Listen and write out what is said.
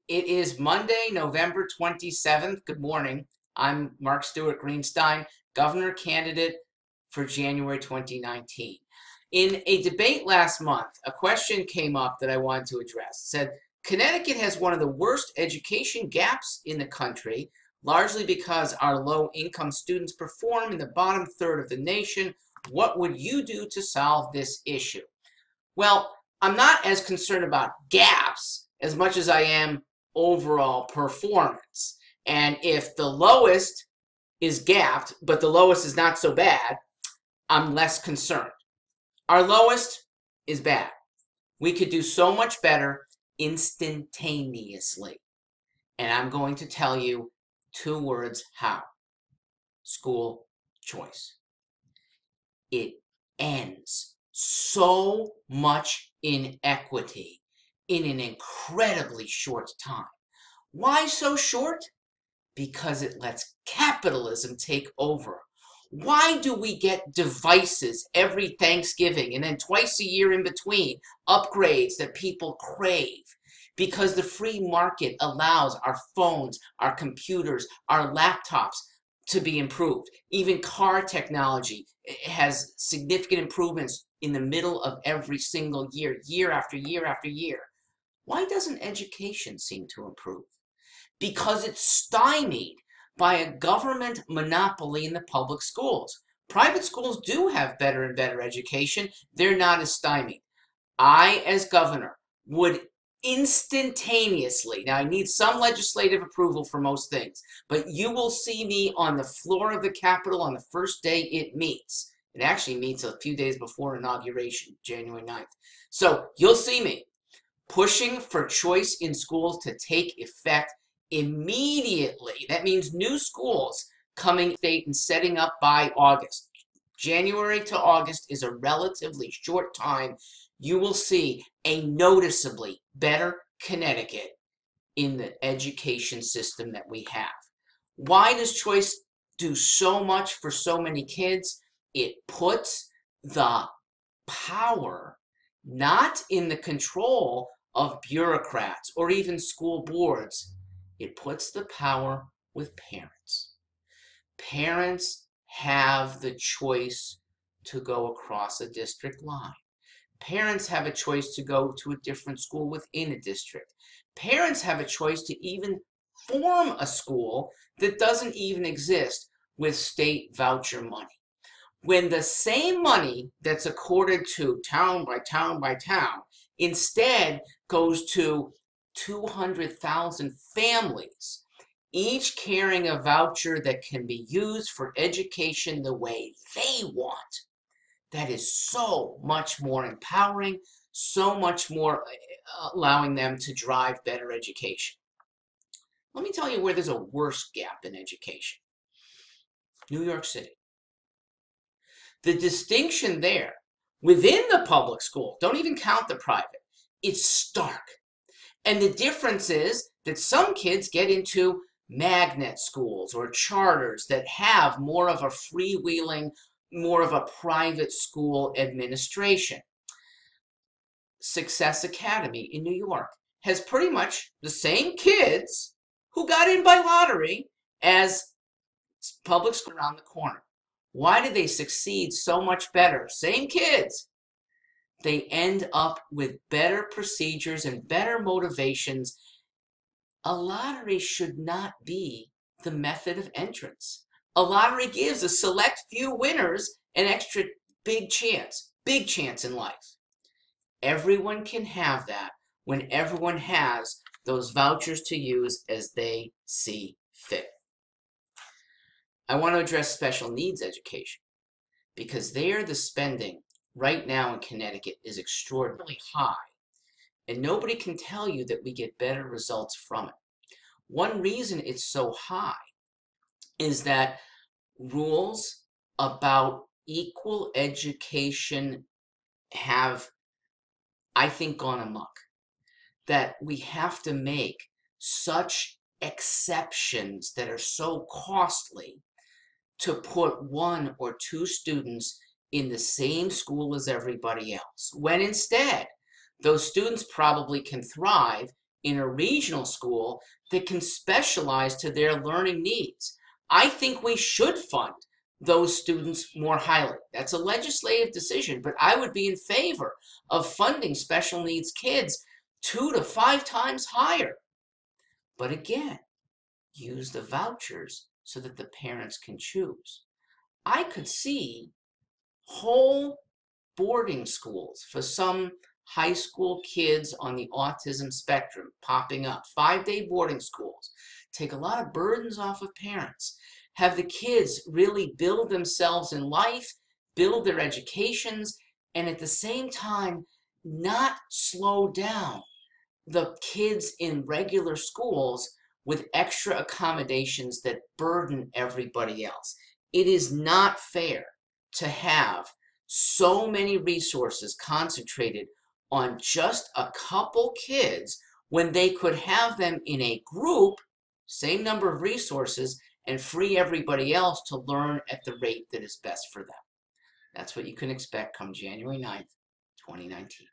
It is Monday, November 27th. Good morning. I'm Mark Stewart Greenstein, governor candidate for January 2019. In a debate last month, a question came up that I wanted to address. It said, Connecticut has one of the worst education gaps in the country, largely because our low-income students perform in the bottom third of the nation. What would you do to solve this issue? Well, I'm not as concerned about gaps as much as I am overall performance. And if the lowest is gapped, but the lowest is not so bad, I'm less concerned. Our lowest is bad. We could do so much better instantaneously. And I'm going to tell you two words how. School choice. It ends so much inequity in an incredibly short time. Why so short? Because it lets capitalism take over. Why do we get devices every Thanksgiving and then twice a year in between, upgrades that people crave? Because the free market allows our phones, our computers, our laptops to be improved. Even car technology has significant improvements in the middle of every single year, year after year after year. Why doesn't education seem to improve? Because it's stymied by a government monopoly in the public schools. Private schools do have better and better education. They're not as stymied. I, as governor, would instantaneously, now I need some legislative approval for most things, but you will see me on the floor of the Capitol on the first day it meets. It actually meets a few days before inauguration, January 9th. So you'll see me pushing for choice in schools to take effect immediately. That means new schools coming state and setting up by August. January to August is a relatively short time. You will see a noticeably better Connecticut in the education system that we have. Why does choice do so much for so many kids? It puts the power not in the control of bureaucrats or even school boards. It puts the power with parents. Parents have the choice to go across a district line. Parents have a choice to go to a different school within a district. Parents have a choice to even form a school that doesn't even exist with state voucher money. When the same money that's accorded to town by town by town instead goes to 200,000 families, each carrying a voucher that can be used for education the way they want, that is so much more empowering, so much more allowing them to drive better education. Let me tell you where there's a worse gap in education. New York City. The distinction there within the public school, don't even count the private, it's stark. And the difference is that some kids get into magnet schools or charters that have more of a freewheeling, more of a private school administration. Success Academy in New York has pretty much the same kids who got in by lottery as public school around the corner. Why did they succeed so much better? Same kids. They end up with better procedures and better motivations. A lottery should not be the method of entrance. A lottery gives a select few winners an extra big chance in life. Everyone can have that when everyone has those vouchers to use as they see fit. I want to address special needs education because there the spending right now in Connecticut is extraordinarily high, and nobody can tell you that we get better results from it. One reason it's so high is that rules about equal education have, I think, gone amok. That we have to make such exceptions that are so costly to put one or two students in the same school as everybody else, when instead those students probably can thrive in a regional school that can specialize to their learning needs. I think we should fund those students more highly. That's a legislative decision, but I would be in favor of funding special needs kids 2 to 5 times higher. But again, use the vouchers so that the parents can choose. I could see whole boarding schools for some high school kids on the autism spectrum popping up, 5-day boarding schools. Take a lot of burdens off of parents. Have the kids really build themselves in life, build their educations, and at the same time, not slow down the kids in regular schools with extra accommodations that burden everybody else. It is not fair to have so many resources concentrated on just a couple kids when they could have them in a group, same number of resources, and free everybody else to learn at the rate that is best for them. That's what you can expect come January 9th, 2019.